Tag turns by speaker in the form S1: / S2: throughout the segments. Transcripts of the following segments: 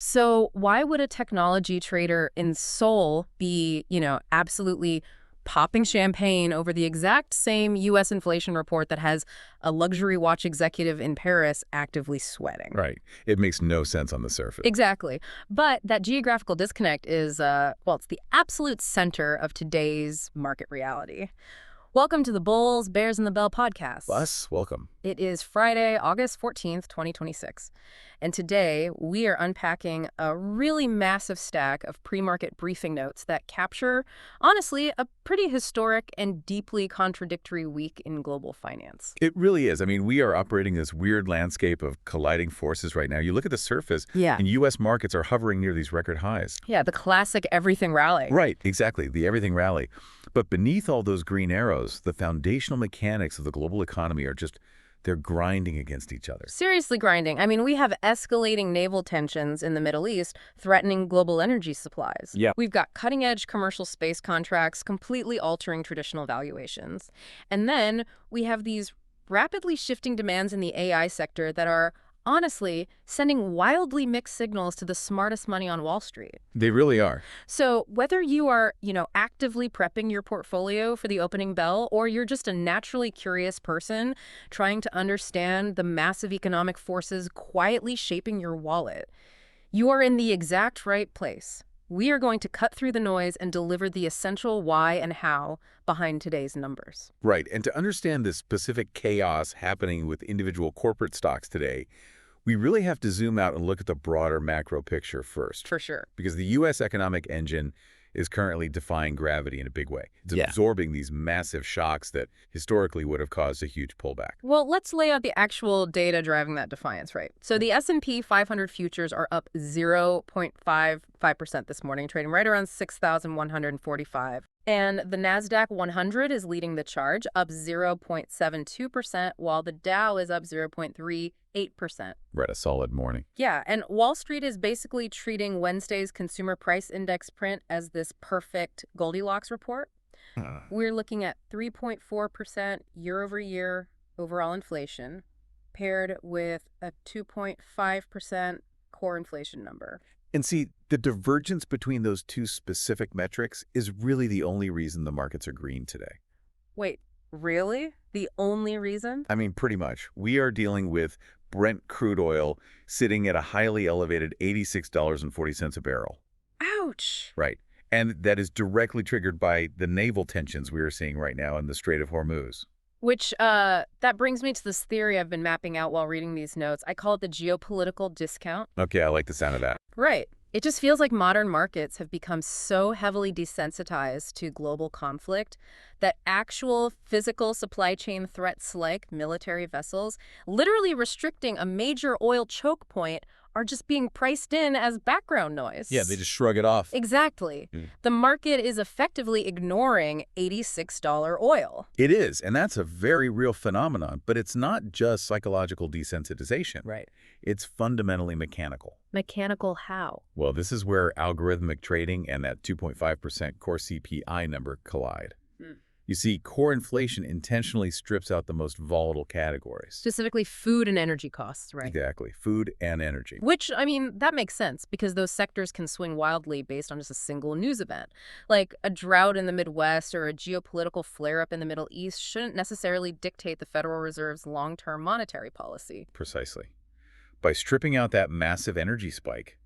S1: So why would a technology trader in Seoul be, absolutely popping champagne over the exact same U.S. inflation report that has a luxury watch executive in Paris actively sweating?
S2: Right. It makes no sense on the surface.
S1: Exactly. But that geographical disconnect is, it's the absolute center of today's market reality. Welcome to the Bulls, Bears, and the Bell podcast.
S2: Bus, welcome.
S1: It is Friday, August 14th, 2026. And today, we are unpacking a really massive stack of pre-market briefing notes that capture, honestly, a pretty historic and deeply contradictory week in global finance.
S2: It really is. I mean, we are operating this weird landscape of colliding forces right now. You look at the surface, and U.S. markets are hovering near these record highs.
S1: Yeah, the classic everything rally.
S2: Right, exactly, the everything rally. But beneath all those green arrows, the foundational mechanics of the global economy are just, they're grinding against each other.
S1: Seriously grinding. I mean, we have escalating naval tensions in the Middle East threatening global energy supplies.
S2: Yeah.
S1: We've got cutting-edge commercial space contracts completely altering traditional valuations. And then we have these rapidly shifting demands in the AI sector that are, honestly, sending wildly mixed signals to the smartest money on Wall Street.
S2: They really are.
S1: So whether you are, actively prepping your portfolio for the opening bell, or you're just a naturally curious person trying to understand the massive economic forces quietly shaping your wallet, you are in the exact right place. We are going to cut through the noise and deliver the essential why and how behind today's numbers.
S2: Right. And to understand the specific chaos happening with individual corporate stocks today, we really have to zoom out and look at the broader macro picture first.
S1: For sure.
S2: Because the U.S. economic engine is currently defying gravity in a big way. It's absorbing these massive shocks that historically would have caused a huge pullback.
S1: Well, let's lay out the actual data driving that defiance, right? So the S&P 500 futures are up 0.55% this morning, trading right around 6,145. And the NASDAQ 100 is leading the charge, up 0.72%, while the Dow is up 0.38%.
S2: Right, a solid morning.
S1: Yeah, and Wall Street is basically treating Wednesday's consumer price index print as this perfect Goldilocks report. We're looking at 3.4% year-over-year overall inflation, paired with a 2.5% core inflation number.
S2: And see, the divergence between those two specific metrics is really the only reason the markets are green today.
S1: Wait, really? The only reason?
S2: I mean, pretty much. We are dealing with Brent crude oil sitting at a highly elevated $86.40 a barrel.
S1: Ouch!
S2: Right. And that is directly triggered by the naval tensions we are seeing right now in the Strait of Hormuz.
S1: Which, that brings me to this theory I've been mapping out while reading these notes. I call it the geopolitical discount.
S2: Okay, I like the sound of that.
S1: Right. It just feels like modern markets have become so heavily desensitized to global conflict that actual physical supply chain threats like military vessels, literally restricting a major oil choke point, are just being priced in as background noise.
S2: Yeah, they just shrug it off.
S1: Exactly. The market is effectively ignoring $86 oil.
S2: It is, and that's a very real phenomenon, but it's not just psychological desensitization.
S1: Right.
S2: It's fundamentally mechanical.
S1: Mechanical how?
S2: Well, this is where algorithmic trading and that 2.5% core CPI number collide. You see, core inflation intentionally strips out the most volatile categories.
S1: Specifically food and energy costs, right?
S2: Exactly. Food and energy.
S1: Which, I mean, that makes sense because those sectors can swing wildly based on just a single news event. Like a drought in the Midwest or a geopolitical flare-up in the Middle East shouldn't necessarily dictate the Federal Reserve's long-term monetary policy.
S2: Precisely. By stripping out that massive energy spike,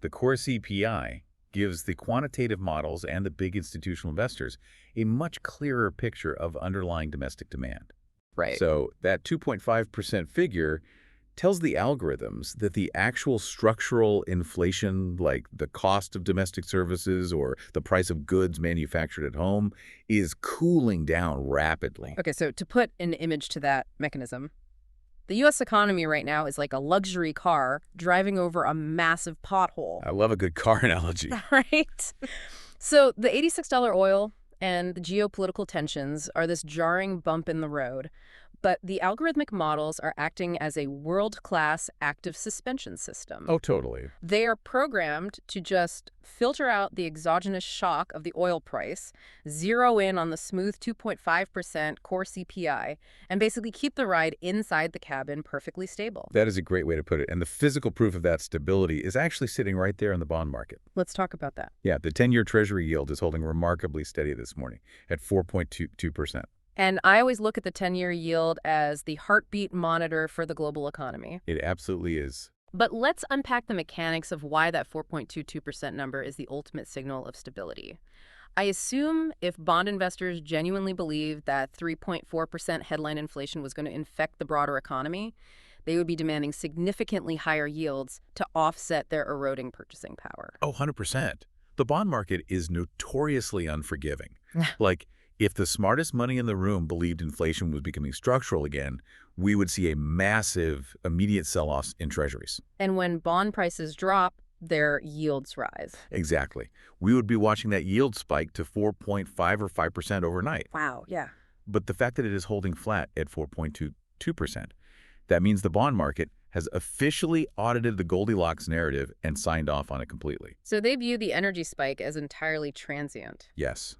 S2: the core CPI gives the quantitative models and the big institutional investors a much clearer picture of underlying domestic demand.
S1: Right.
S2: So that 2.5% figure tells the algorithms that the actual structural inflation, like the cost of domestic services or the price of goods manufactured at home, is cooling down rapidly.
S1: Okay, so to put an image to that mechanism, the U.S. economy right now is like a luxury car driving over a massive pothole.
S2: I love a good car analogy.
S1: Right? So the $86 oil and the geopolitical tensions are this jarring bump in the road. But the algorithmic models are acting as a world-class active suspension system.
S2: Oh, totally.
S1: They are programmed to just filter out the exogenous shock of the oil price, zero in on the smooth 2.5% core CPI, and basically keep the ride inside the cabin perfectly stable.
S2: That is a great way to put it. And the physical proof of that stability is actually sitting right there in the bond market.
S1: Let's talk about that.
S2: Yeah, the 10-year Treasury yield is holding remarkably steady this morning at 4.22%.
S1: And I always look at the 10-year yield as the heartbeat monitor for the global economy.
S2: It absolutely is.
S1: But let's unpack the mechanics of why that 4.22% number is the ultimate signal of stability. I assume if bond investors genuinely believed that 3.4% headline inflation was going to infect the broader economy, they would be demanding significantly higher yields to offset their eroding purchasing power.
S2: Oh, 100%. The bond market is notoriously unforgiving. Like, if the smartest money in the room believed inflation was becoming structural again, we would see a massive, immediate sell-offs in treasuries.
S1: And when bond prices drop, their yields rise.
S2: Exactly. We would be watching that yield spike to 4.5 or 5% overnight.
S1: Wow, yeah.
S2: But the fact that it is holding flat at 4.22%, that means the bond market has officially audited the Goldilocks narrative and signed off on it completely.
S1: So they view the energy spike as entirely transient.
S2: Yes.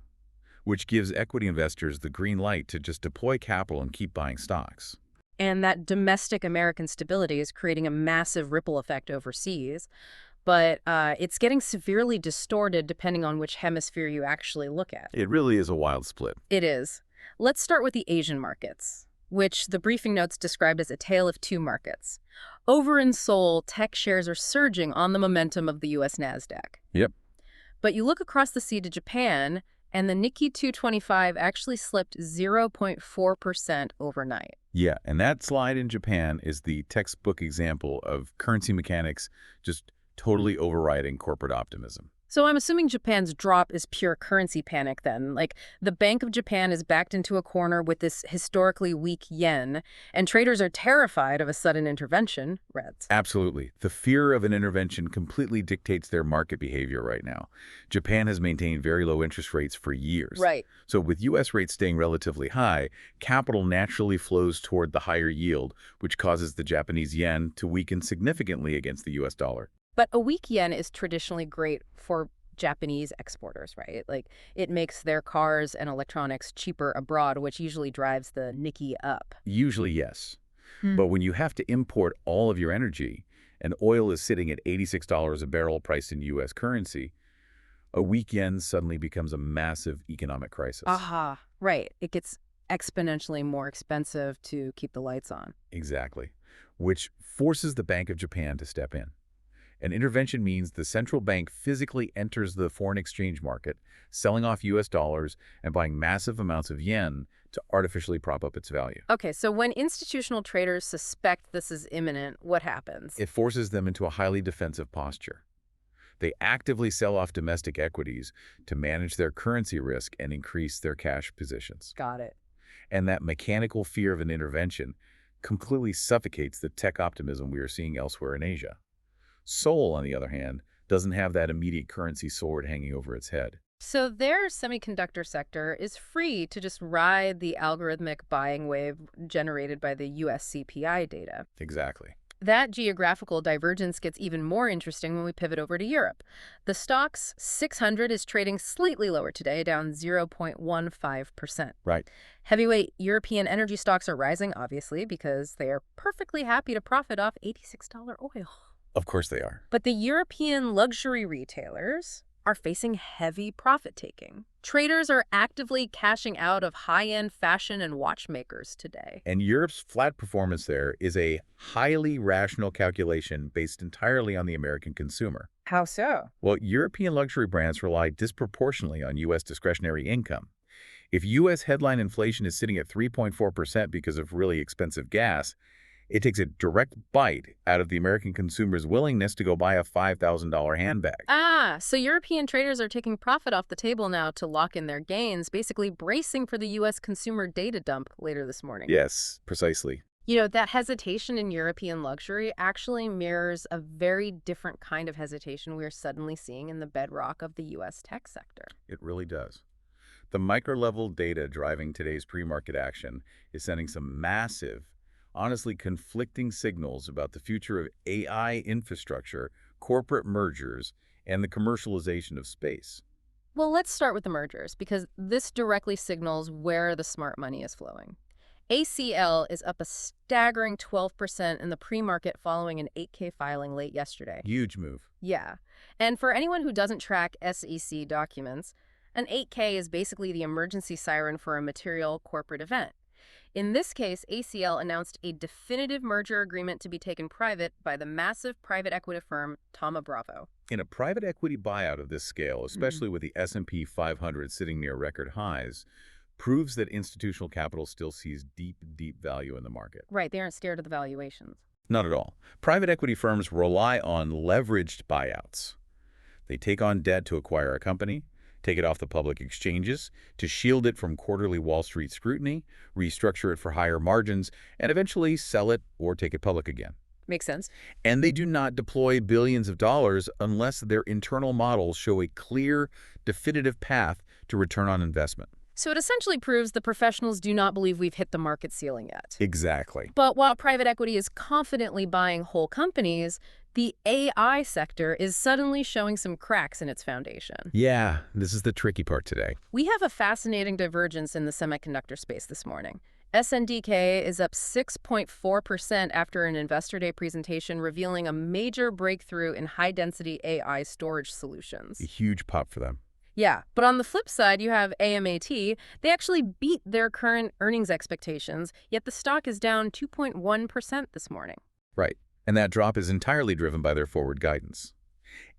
S2: Which gives equity investors the green light to just deploy capital and keep buying stocks.
S1: And that domestic American stability is creating a massive ripple effect overseas. But it's getting severely distorted depending on which hemisphere you actually look at.
S2: It really is a wild split.
S1: It is. Let's start with the Asian markets, which the briefing notes described as a tale of two markets. Over in Seoul, tech shares are surging on the momentum of the U.S. NASDAQ.
S2: Yep.
S1: But you look across the sea to Japan, and the Nikkei 225 actually slipped 0.4% overnight.
S2: Yeah, and that slide in Japan is the textbook example of currency mechanics just totally overriding corporate optimism.
S1: So I'm assuming Japan's drop is pure currency panic then. Like, the Bank of Japan is backed into a corner with this historically weak yen, and traders are terrified of a sudden intervention, Reds.
S2: Absolutely. The fear of an intervention completely dictates their market behavior right now. Japan has maintained very low interest rates for years.
S1: Right.
S2: So with U.S. rates staying relatively high, capital naturally flows toward the higher yield, which causes the Japanese yen to weaken significantly against the U.S. dollar.
S1: But a weak yen is traditionally great for Japanese exporters, right? Like, it makes their cars and electronics cheaper abroad, which usually drives the Nikkei up.
S2: Usually, yes. But when you have to import all of your energy, and oil is sitting at $86 a barrel priced in U.S. currency, a weak yen suddenly becomes a massive economic crisis.
S1: Aha, right. It gets exponentially more expensive to keep the lights on.
S2: Exactly. Which forces the Bank of Japan to step in. An intervention means the central bank physically enters the foreign exchange market, selling off U.S. dollars and buying massive amounts of yen to artificially prop up its value.
S1: Okay, so when institutional traders suspect this is imminent, what happens?
S2: It forces them into a highly defensive posture. They actively sell off domestic equities to manage their currency risk and increase their cash positions.
S1: Got it.
S2: And that mechanical fear of an intervention completely suffocates the tech optimism we are seeing elsewhere in Asia. Seoul, on the other hand, doesn't have that immediate currency sword hanging over its head.
S1: So their semiconductor sector is free to just ride the algorithmic buying wave generated by the US CPI data.
S2: Exactly.
S1: That geographical divergence gets even more interesting when we pivot over to Europe. The STOXX 600 is trading slightly lower today, down 0.15%.
S2: Right.
S1: Heavyweight European energy stocks are rising, obviously, because they are perfectly happy to profit off $86 oil.
S2: Of course they are.
S1: But the European luxury retailers are facing heavy profit-taking. Traders are actively cashing out of high-end fashion and watchmakers today.
S2: And Europe's flat performance there is a highly rational calculation based entirely on the American consumer.
S1: How so?
S2: Well, European luxury brands rely disproportionately on U.S. discretionary income. If U.S. headline inflation is sitting at 3.4% because of really expensive gas, it takes a direct bite out of the American consumer's willingness to go buy a $5,000 handbag.
S1: So European traders are taking profit off the table now to lock in their gains, basically bracing for the U.S. consumer data dump later this morning.
S2: Yes, precisely.
S1: You know, that hesitation in European luxury actually mirrors a very different kind of hesitation we're suddenly seeing in the bedrock of the U.S. tech sector.
S2: It really does. The micro-level data driving today's pre-market action is sending some massive, honestly conflicting signals about the future of AI infrastructure, corporate mergers, and the commercialization of space.
S1: Well, let's start with the mergers, because this directly signals where the smart money is flowing. ACL is up a staggering 12% in the pre-market following an 8K filing late yesterday.
S2: Huge move.
S1: Yeah. And for anyone who doesn't track SEC documents, an 8K is basically the emergency siren for a material corporate event. In this case, ACL announced a definitive merger agreement to be taken private by the massive private equity firm Thoma Bravo.
S2: In a private equity buyout of this scale, especially with the S&P 500 sitting near record highs, proves that institutional capital still sees deep, deep value in the market.
S1: Right, they aren't scared of the valuations.
S2: Not at all. Private equity firms rely on leveraged buyouts. They take on debt to acquire a company, take it off the public exchanges, to shield it from quarterly Wall Street scrutiny, restructure it for higher margins, and eventually sell it or take it public again.
S1: Makes sense.
S2: And they do not deploy billions of dollars unless their internal models show a clear, definitive path to return on investment.
S1: So it essentially proves the professionals do not believe we've hit the market ceiling yet.
S2: Exactly.
S1: But while private equity is confidently buying whole companies, the AI sector is suddenly showing some cracks in its foundation.
S2: Yeah, this is the tricky part today.
S1: We have a fascinating divergence in the semiconductor space this morning. SNDK is up 6.4% after an Investor Day presentation revealing a major breakthrough in high-density AI storage solutions.
S2: A huge pop for them.
S1: Yeah, but on the flip side, you have AMAT. They actually beat their current earnings expectations, yet the stock is down 2.1% this morning.
S2: Right, and that drop is entirely driven by their forward guidance.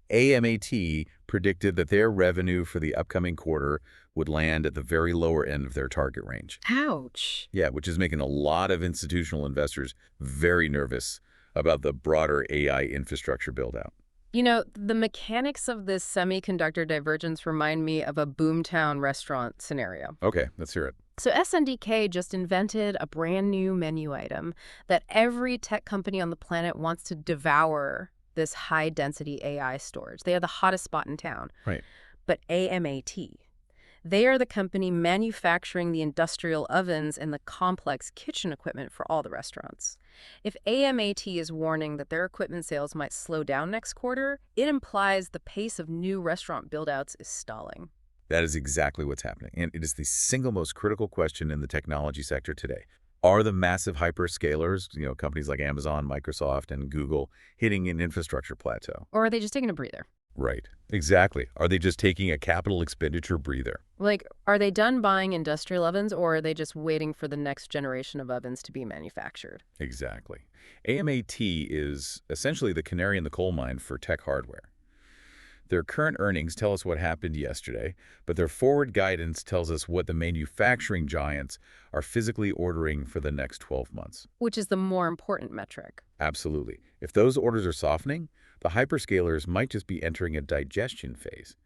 S2: AMAT predicted that their revenue for the upcoming quarter would land at the very lower end of their target range.
S1: Ouch.
S2: Yeah, which is making a lot of institutional investors very nervous about the broader AI infrastructure build-out.
S1: You know, the mechanics of this semiconductor divergence remind me of a boomtown restaurant scenario.
S2: Okay, let's hear it.
S1: So SNDK just invented a brand new menu item that every tech company on the planet wants to devour, this high-density AI storage. They are the hottest spot in town.
S2: Right.
S1: But AMAT, they are the company manufacturing the industrial ovens and the complex kitchen equipment for all the restaurants. If AMAT is warning that their equipment sales might slow down next quarter, it implies the pace of new restaurant build-outs is stalling.
S2: That is exactly what's happening, and it is the single most critical question in the technology sector today. Are the massive hyperscalers, companies like Amazon, Microsoft, and Google, hitting an infrastructure plateau?
S1: Or are they just taking a breather?
S2: Right. Exactly. Are they just taking a capital expenditure breather?
S1: Like, are they done buying industrial ovens, or are they just waiting for the next generation of ovens to be manufactured?
S2: Exactly. AMAT is essentially the canary in the coal mine for tech hardware. Their current earnings tell us what happened yesterday, but their forward guidance tells us what the manufacturing giants are physically ordering for the next 12 months.
S1: Which is the more important metric.
S2: Absolutely. If those orders are softening, the hyperscalers might just be entering a digestion phase.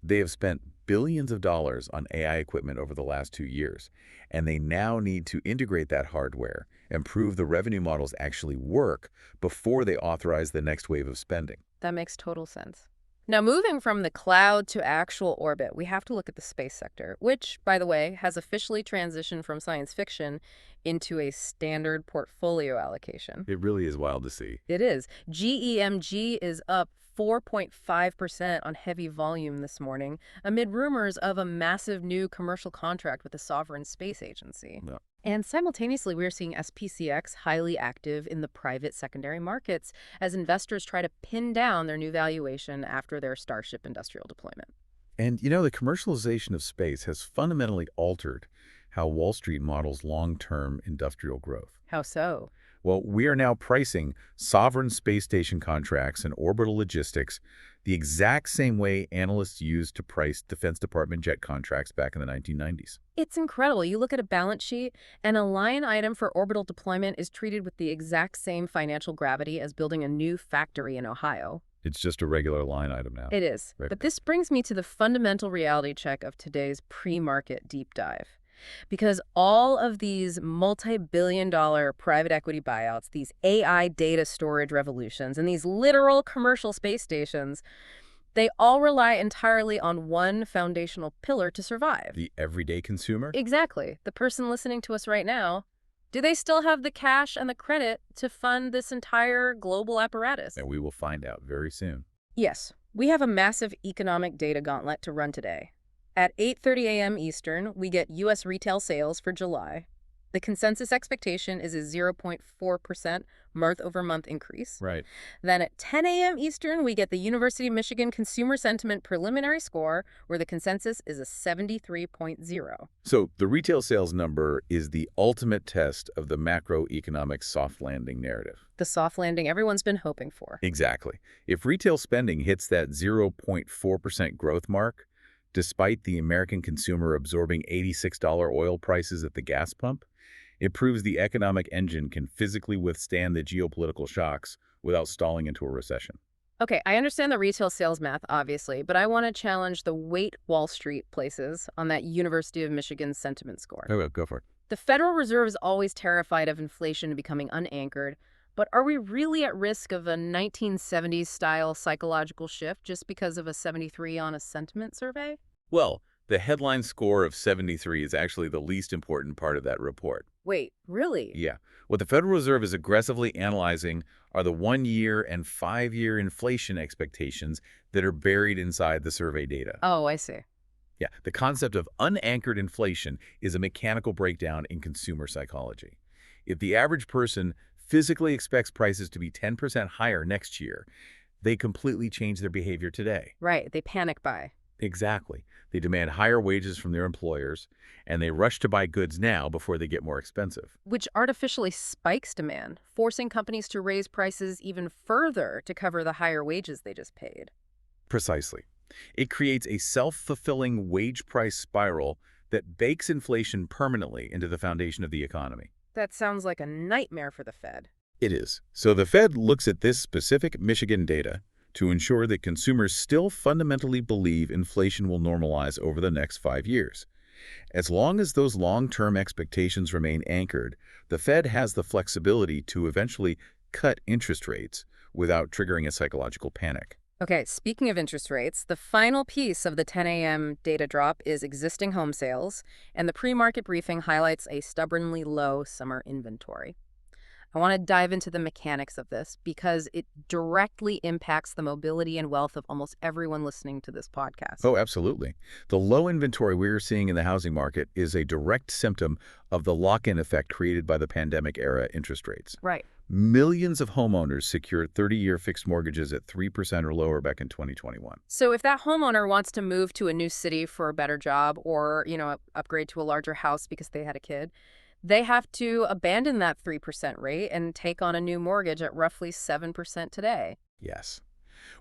S2: They have spent billions of dollars on AI equipment over the last 2 years, and they now need to integrate that hardware and prove the revenue models actually work before they authorize the next wave of spending.
S1: That makes total sense. Now, moving from the cloud to actual orbit, we have to look at the space sector, which, by the way, has officially transitioned from science fiction into a standard portfolio allocation.
S2: It really is wild to see.
S1: It is. GEMG is up 4.5% on heavy volume this morning, amid rumors of a massive new commercial contract with the sovereign space agency.
S2: Yeah.
S1: And simultaneously, we're seeing SPCX highly active in the private secondary markets as investors try to pin down their new valuation after their Starship industrial deployment.
S2: And, the commercialization of space has fundamentally altered how Wall Street models long-term industrial growth.
S1: How so?
S2: Well, we are now pricing sovereign space station contracts and orbital logistics the exact same way analysts used to price Defense Department jet contracts back in the 1990s.
S1: It's incredible. You look at a balance sheet, and a line item for orbital deployment is treated with the exact same financial gravity as building a new factory in Ohio.
S2: It's just a regular line item now.
S1: It is.
S2: Right.
S1: But this brings me to the fundamental reality check of today's pre-market deep dive. Because all of these multi-billion-dollar private equity buyouts, these AI data storage revolutions, and these literal commercial space stations, They all rely entirely on one foundational pillar to survive.
S2: The everyday consumer?
S1: Exactly. The person listening to us right now, do they still have the cash and the credit to fund this entire global apparatus?
S2: And we will find out very soon.
S1: Yes, we have a massive economic data gauntlet to run today. At 8:30 a.m. Eastern, we get U.S. retail sales for July. The consensus expectation is a 0.4% month-over-month increase.
S2: Right.
S1: Then at 10 a.m. Eastern, we get the University of Michigan Consumer Sentiment Preliminary Score, where the consensus is a 73.0.
S2: So the retail sales number is the ultimate test of the macroeconomic soft landing narrative.
S1: The soft landing everyone's been hoping for.
S2: Exactly. If retail spending hits that 0.4% growth mark, despite the American consumer absorbing $86 oil prices at the gas pump, it proves the economic engine can physically withstand the geopolitical shocks without stalling into a recession.
S1: Okay, I understand the retail sales math, obviously, but I want to challenge the weight Wall Street places on that University of Michigan sentiment score.
S2: Oh, go for it.
S1: The Federal Reserve is always terrified of inflation becoming unanchored, but are we really at risk of a 1970s-style psychological shift just because of a 73 on a sentiment survey?
S2: Well, the headline score of 73 is actually the least important part of that report.
S1: Wait, really?
S2: Yeah. What the Federal Reserve is aggressively analyzing are the 1-year and 5-year inflation expectations that are buried inside the survey data.
S1: Oh, I see.
S2: Yeah, the concept of unanchored inflation is a mechanical breakdown in consumer psychology. If the average person physically expects prices to be 10% higher next year, they completely change their behavior today.
S1: Right, they panic buy.
S2: Exactly. They demand higher wages from their employers, and they rush to buy goods now before they get more expensive.
S1: Which artificially spikes demand, forcing companies to raise prices even further to cover the higher wages they just paid.
S2: Precisely. It creates a self-fulfilling wage price spiral that bakes inflation permanently into the foundation of the economy.
S1: That sounds like a nightmare for the Fed.
S2: It is. So the Fed looks at this specific Michigan data to ensure that consumers still fundamentally believe inflation will normalize over the next 5 years. As long as those long-term expectations remain anchored, the Fed has the flexibility to eventually cut interest rates without triggering a psychological panic.
S1: Okay, speaking of interest rates, the final piece of the 10 a.m. data drop is existing home sales, and the pre-market briefing highlights a stubbornly low summer inventory. I want to dive into the mechanics of this because it directly impacts the mobility and wealth of almost everyone listening to this podcast.
S2: Oh, absolutely. The low inventory we're seeing in the housing market is a direct symptom of the lock-in effect created by the pandemic-era interest rates.
S1: Right.
S2: Millions of homeowners secured 30-year fixed mortgages at 3% or lower back in 2021.
S1: So if that homeowner wants to move to a new city for a better job or, upgrade to a larger house because they had a kid, they have to abandon that 3% rate and take on a new mortgage at roughly 7% today.
S2: Yes.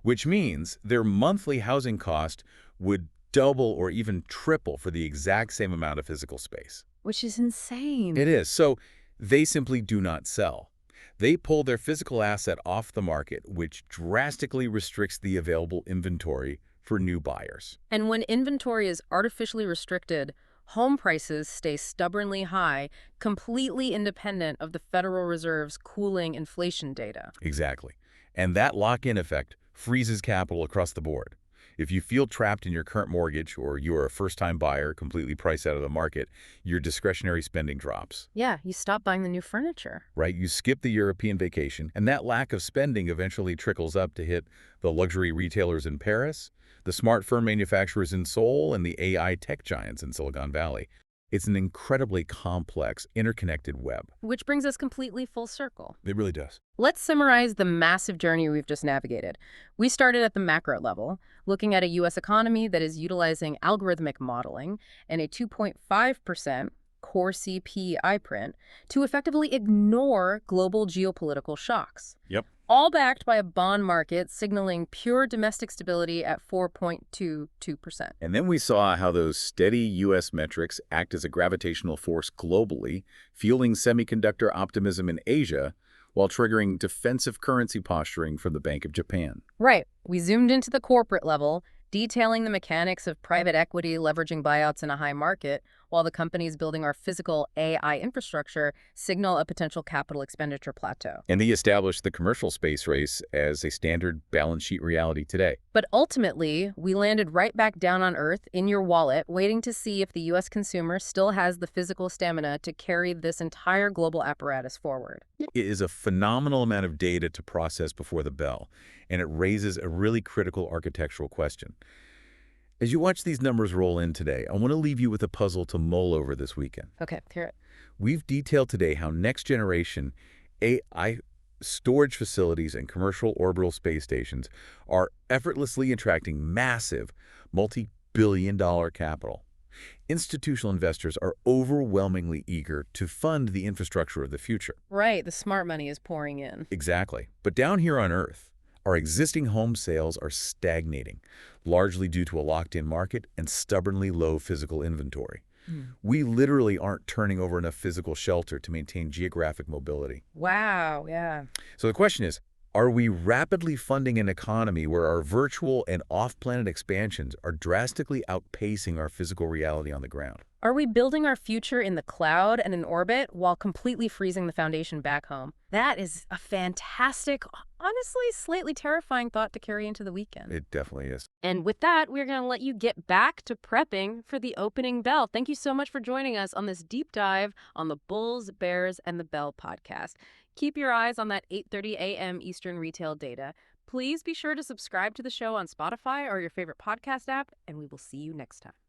S2: Which means their monthly housing cost would double or even triple for the exact same amount of physical space.
S1: Which is insane.
S2: It is. So they simply do not sell. They pull their physical asset off the market, which drastically restricts the available inventory for new buyers.
S1: And when inventory is artificially restricted, home prices stay stubbornly high, completely independent of the Federal Reserve's cooling inflation data.
S2: Exactly. And that lock-in effect freezes capital across the board. If you feel trapped in your current mortgage or you are a first-time buyer completely priced out of the market, your discretionary spending drops.
S1: Yeah, you stop buying the new furniture.
S2: Right? You skip the European vacation, and that lack of spending eventually trickles up to hit the luxury retailers in Paris, the smartphone manufacturers in Seoul, and the AI tech giants in Silicon Valley. It's an incredibly complex, interconnected web.
S1: Which brings us completely full circle.
S2: It really does.
S1: Let's summarize the massive journey we've just navigated. We started at the macro level, looking at a U.S. economy that is utilizing algorithmic modeling and a 2.5% core CPI print to effectively ignore global geopolitical shocks.
S2: Yep.
S1: All backed by a bond market signaling pure domestic stability at 4.22%.
S2: And then we saw how those steady U.S. metrics act as a gravitational force globally, fueling semiconductor optimism in Asia, while triggering defensive currency posturing from the Bank of Japan.
S1: Right. We zoomed into the corporate level, detailing the mechanics of private equity leveraging buyouts in a high market, while the companies building our physical AI infrastructure signal a potential capital expenditure plateau.
S2: And they established the commercial space race as a standard balance sheet reality today.
S1: But ultimately, we landed right back down on Earth in your wallet, waiting to see if the U.S. consumer still has the physical stamina to carry this entire global apparatus forward.
S2: It is a phenomenal amount of data to process before the bell, and it raises a really critical architectural question. As you watch these numbers roll in today, I want to leave you with a puzzle to mull over this weekend.
S1: Okay, hear it.
S2: We've detailed today how next-generation AI storage facilities and commercial orbital space stations are effortlessly attracting massive, multi-billion-dollar capital. Institutional investors are overwhelmingly eager to fund the infrastructure of the future.
S1: Right, the smart money is pouring in.
S2: Exactly. But down here on Earth, our existing home sales are stagnating, largely due to a locked-in market and stubbornly low physical inventory. We literally aren't turning over enough physical shelter to maintain geographic mobility.
S1: Wow, yeah.
S2: So the question is, are we rapidly funding an economy where our virtual and off-planet expansions are drastically outpacing our physical reality on the ground?
S1: Are we building our future in the cloud and in orbit while completely freezing the foundation back home? That is a fantastic, honestly slightly terrifying thought to carry into the weekend.
S2: It definitely is.
S1: And with that, we're going to let you get back to prepping for the opening bell. Thank you so much for joining us on this deep dive on the Bulls, Bears, and the Bell podcast. Keep your eyes on that 8:30 a.m. Eastern retail data. Please be sure to subscribe to the show on Spotify or your favorite podcast app, and we will see you next time.